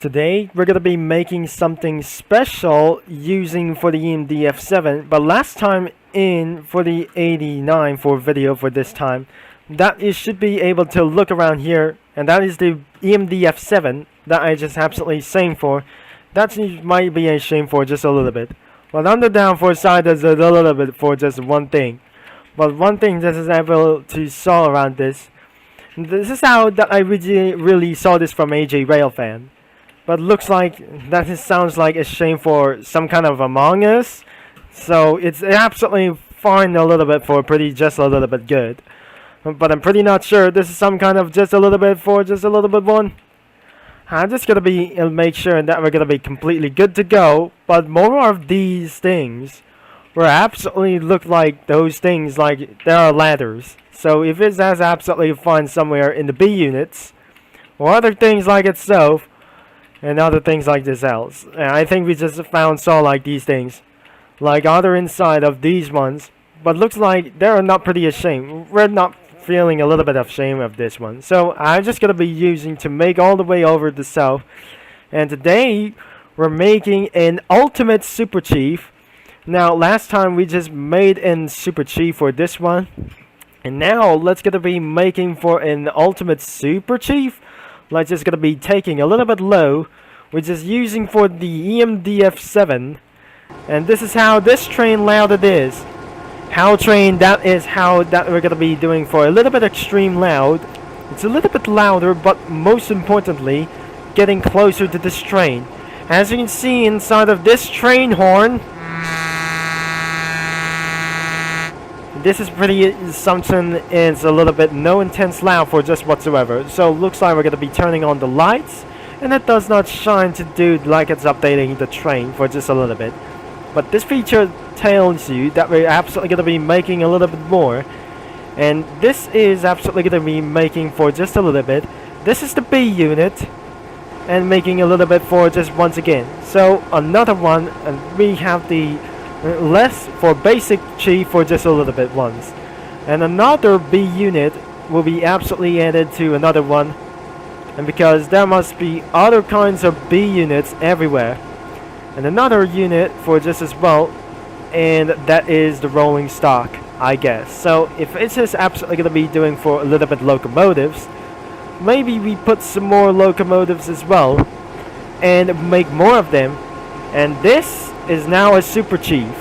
Today we're gonna be making something special using for the EMDF7, but last time in for the 89 for video for this time, that you should be able to look around here, and that is the EMDF7 that I just absolutely sang for. That might be a shame for just a little bit. But on the downforce side there's a little bit for just one thing. But one thing that is able to saw around this. This is how that I really saw this from AJ Railfan. But looks like that sounds like a shame for some kind of Among Us. So it's absolutely fine a little bit for just a little bit good. But I'm pretty not sure this is some kind of just a little bit for just a little bit one. I'm just gonna be make sure that we're gonna be completely good to go. But more of these things will absolutely look like those things like there are ladders. So if it has absolutely fun somewhere in the B units or other things like itself. And other things like this else. And I think we just saw like these things. Like other inside of these ones. But looks like they're not pretty ashamed. We're not feeling a little bit of shame of this one. So I'm just going to be using to make all the way over the south. And today we're making an ultimate super chief. Now last time we just made an super chief for this one. And now let's going to be making for an ultimate super chief. Like just gonna be taking a little bit low, which is using for the EMDF7, and this is how this train loud it is. How train that is how that we're gonna be doing for a little bit extreme loud. It's a little bit louder, but most importantly, getting closer to this train. As you can see inside of this train horn. This is pretty something is a little bit no intense loud for just whatsoever. So looks like we're going to be turning on the lights. And it does not shine to do like it's updating the train for just a little bit. But this feature tells you that we're absolutely going to be making a little bit more. And this is absolutely going to be making for just a little bit. This is the B unit. And making a little bit for just once again. So another one. And we have the less for basic chief for just a little bit ones, and another B unit will be absolutely added to another one, and because there must be other kinds of B units everywhere, and another unit for just as well, and that is the rolling stock, I guess. So if it's just absolutely going to be doing for a little bit locomotives, maybe we put some more locomotives as well and make more of them. And this is now a super chief,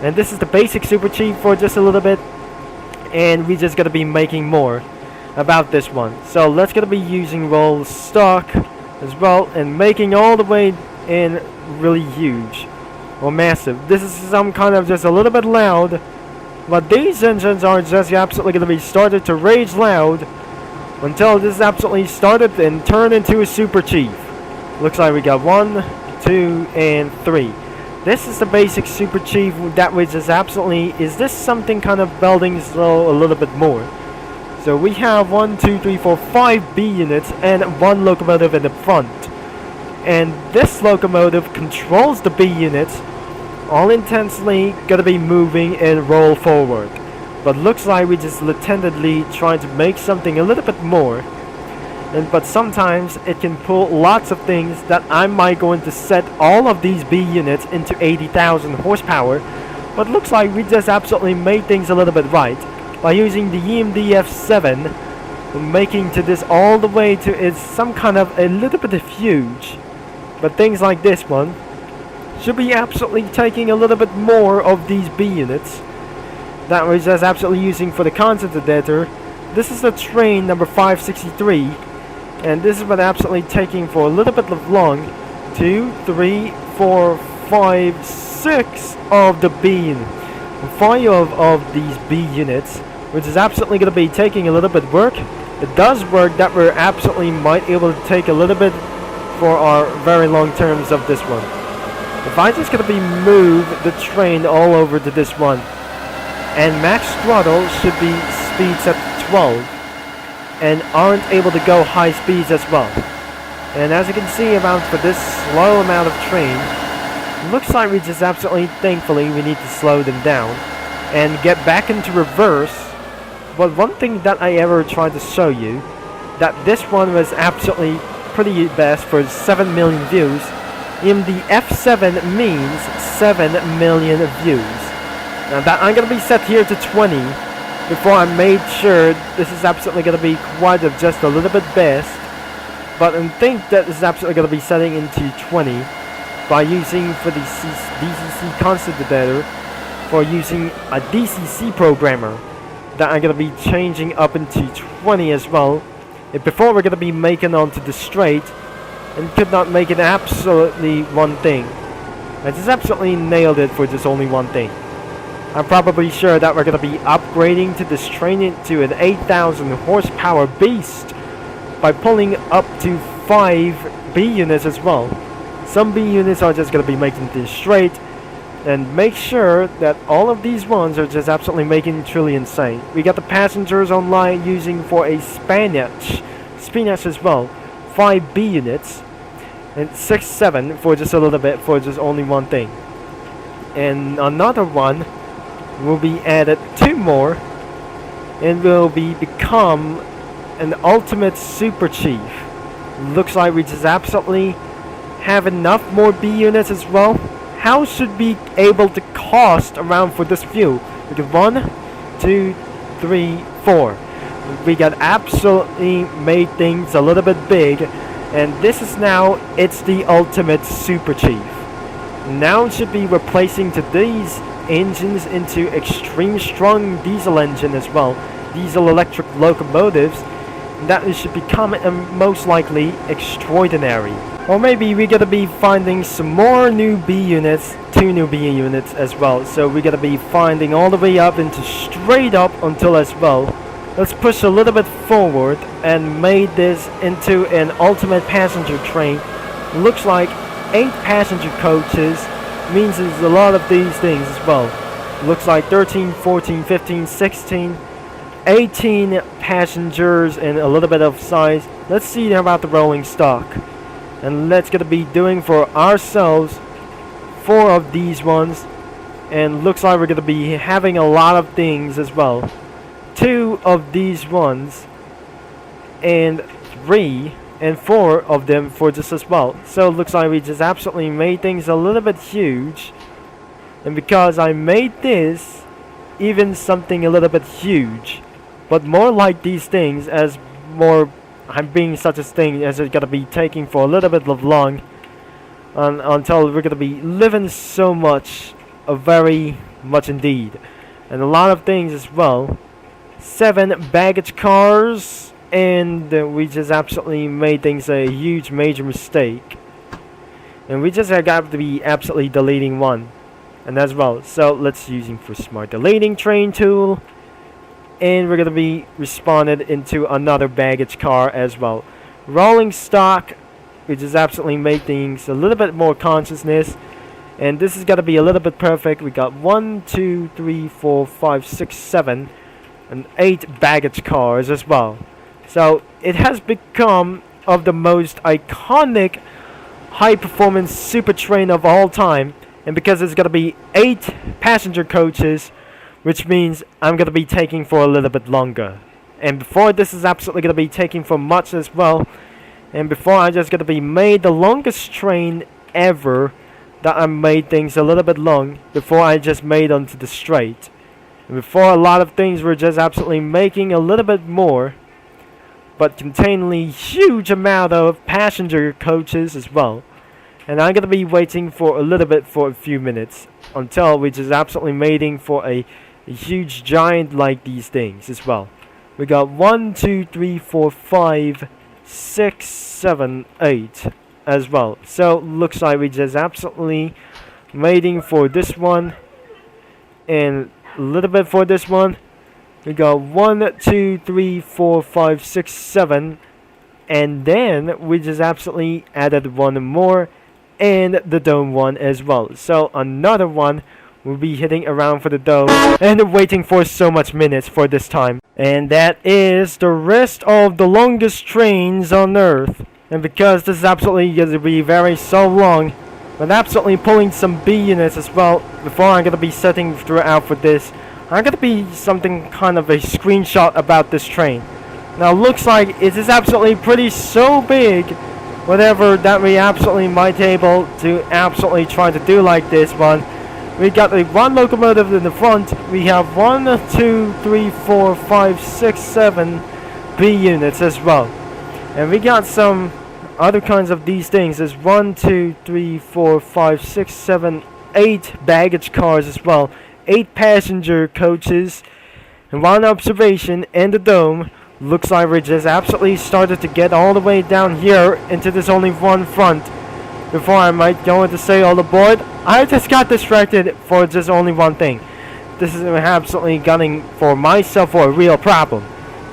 and this is the basic super chief for just a little bit, and we just gonna be making more about this one. So let's gonna be using roll stock as well and making all the way in really huge or massive. This is some kind of just a little bit loud, but these engines are just absolutely gonna be started to rage loud until this absolutely started and turned into a super chief. Looks like we got 1, 2, and 3. This is the basic super chief that which is absolutely, is this something kind of building slow a little bit more. So we have 1, 2, 3, 4, 5 B units and 1 locomotive in the front. And this locomotive controls the B units, all intensely gonna be moving and roll forward. But looks like we just tentatively trying to make something a little bit more. But sometimes it can pull lots of things that I might going to set all of these B units into 80,000 horsepower. But looks like we just absolutely made things a little bit right by using the EMDF7, making to this all the way to it's some kind of a little bit of huge. But things like this one should be absolutely taking a little bit more of these B units that we're just absolutely using for the concept editor. This is the train number 563. And this is what absolutely taking for a little bit of long. 2, 3, 4, 5, 6 of the B. 5 of these B units, which is absolutely going to be taking a little bit work. It does work that we're absolutely might able to take a little bit for our very long terms of this one. If I just going to be move the train all over to this one, and max throttle should be speeds at 12. And aren't able to go high speeds as well. And as you can see about for this slow amount of train, looks like we just absolutely thankfully we need to slow them down and get back into reverse. But one thing that I ever tried to show you, that this one was absolutely pretty best for 7 million views. In the F7 means 7 million views. Now that I'm gonna be set here to 20 before I made sure this is absolutely gonna be quite of just a little bit best. But I think that this is absolutely gonna be setting into 20 by using for the DCC constant data for using a DCC programmer that I'm gonna be changing up into 20 as well. And before we're gonna be making onto the straight and could not make it absolutely one thing. I just absolutely nailed it for just only one thing. I'm probably sure that we're gonna be upgrading to this train into an 8,000 horsepower beast by pulling up to 5 B units as well. Some B units are just gonna be making this straight, and make sure that all of these ones are just absolutely making it truly insane. We got the passengers online using for a Spanish as well, 5 B units, and 6, 7 for just a little bit for just only one thing. And another one will be added 2 more, and will become an ultimate super chief. Looks like we just absolutely have enough more B units as well. How should we be able to cost around for this fuel? We got 1, 2, 3, 4. We got absolutely made things a little bit big, and this is now, it's the ultimate super chief. Now it should be replacing to these engines into extreme strong diesel engine as well, diesel electric locomotives. That it should become most likely extraordinary. Or maybe we gotta be finding some more new B units, 2 new B units as well. So we gotta be finding all the way up into straight up until as well. Let's push a little bit forward and made this into an ultimate passenger train. Looks like 8 passenger coaches, means there's a lot of these things as well. Looks like 13, 14, 15, 16, 18 passengers and a little bit of size. Let's see about the rolling stock. And let's gonna be doing for ourselves 4 of these ones. And looks like we're gonna be having a lot of things as well. 2 of these ones, and 3 and 4 of them for just as well. So it looks like we just absolutely made things a little bit huge. And because I made this even something a little bit huge, but more like these things as more I'm being such a thing as it's gonna be taking for a little bit of long until we're gonna be living so much, very much indeed, and a lot of things as well. 7 baggage cars, and we just absolutely made things a huge major mistake, and we just got to be absolutely deleting one, and as well. So let's using for smart deleting train tool. And we're going to be responded into another baggage car as well. Rolling stock, we just absolutely make things a little bit more consciousness. And this is going to be a little bit perfect. We got 1, 2, 3, 4, 5, 6, 7, and 8 baggage cars as well. So it has become of the most iconic high performance super train of all time. And because it's going to be 8 passenger coaches, which means I'm going to be taking for a little bit longer. And before this is absolutely going to be taking for much as well. And before I'm just going to be made the longest train ever that I made things a little bit long before I just made onto the straight. And before a lot of things were just absolutely making a little bit more, but containing huge amount of passenger coaches as well. And I'm going to be waiting for a little bit for a few minutes until we just absolutely mating for a huge giant like these things as well. We got 1, 2, 3, 4, 5, 6, 7, 8 as well. So looks like we just absolutely mating for this one and a little bit for this one. We got 1, 2, 3, 4, 5, 6, 7, and then we just absolutely added one more and the dome one as well. So another one will be hitting around for the dome and waiting for so much minutes for this time. And that is the rest of the longest trains on Earth. And because this is absolutely going to be very so long, but absolutely pulling some B units as well before I'm going to be setting throughout for this. I'm going to be something kind of a screenshot about this train. Now looks like it is absolutely pretty so big whatever that we absolutely might able to absolutely try to do like this one. We got a one locomotive in the front. We have 1, 2, 3, 4, 5, 6, 7 B units as well. And we got some other kinds of these things. There's 1, 2, 3, 4, 5, 6, 7, 8 baggage cars as well. 8 passenger coaches. And one observation in the dome. Looks like we just absolutely started to get all the way down here into this only one front. Before I might go in to say all aboard, I just got distracted for just only one thing. This is absolutely gunning for myself for a real problem.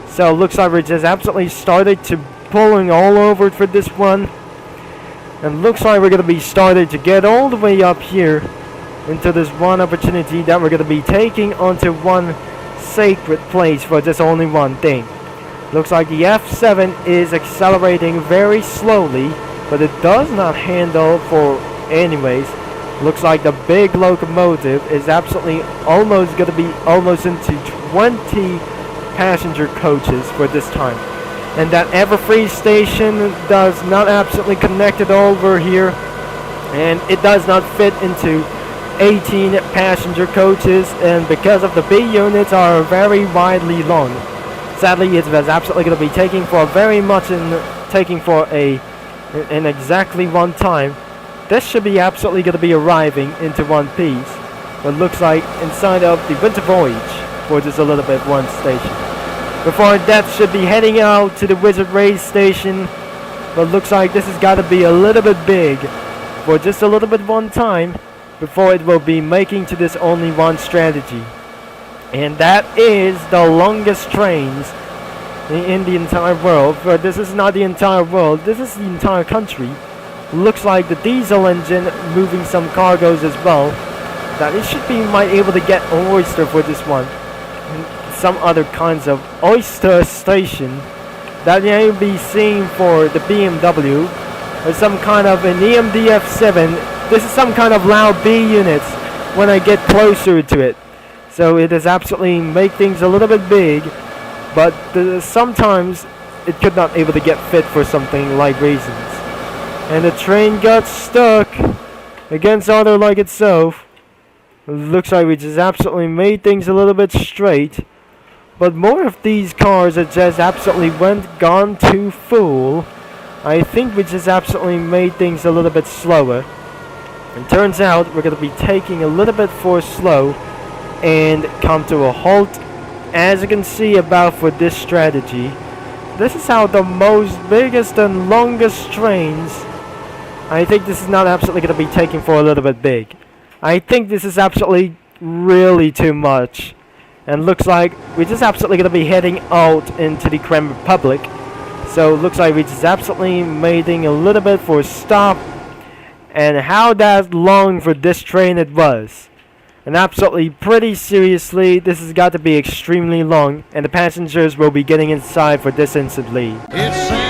So looks like we just absolutely started to pulling all over for this one. And looks like we're going to be started to get all the way up here into this one opportunity that we're going to be taking onto one sacred place for just only one thing. Looks like the F7 is accelerating very slowly, but it does not handle for anyways. Looks like the big locomotive is absolutely almost going to be almost into 20 passenger coaches for this time. And that Everfree station does not absolutely connect it over here, and it does not fit into 18 passenger coaches, and because of the B units are very widely long. Sadly, it was absolutely going to be taking for very much in exactly one time. This should be absolutely going to be arriving into one piece. What looks like inside of the Winter Voyage for just a little bit one station. Before that should be heading out to the Wizard Race station. But looks like this has got to be a little bit big for just a little bit one time before it will be making to this only one strategy. And that is the longest trains in the entire world. But this is not the entire world, this is the entire country. Looks like the diesel engine moving some cargoes as well. That it should be might able to get an oyster for this one. And some other kinds of oyster station that you may be seeing for the BMW. Or some kind of an EMDF7. This is some kind of loud B units when I get closer to it. So it is absolutely make things a little bit big, but sometimes it could not able to get fit for something like reasons. And the train got stuck against other like itself. Looks like we just absolutely made things a little bit straight, but more of these cars are just absolutely gone too full. I think we just absolutely made things a little bit slower. And turns out we're going to be taking a little bit for slow and come to a halt. As you can see about for this strategy, this is how the most biggest and longest trains. I think this is not absolutely going to be taken for a little bit big. I think this is absolutely really too much. And looks like we're just absolutely going to be heading out into the Krem Republic. So looks like we just absolutely making a little bit for a stop. And how that long for this train it was. And absolutely pretty seriously, this has got to be extremely long. And the passengers will be getting inside for this instantly. It's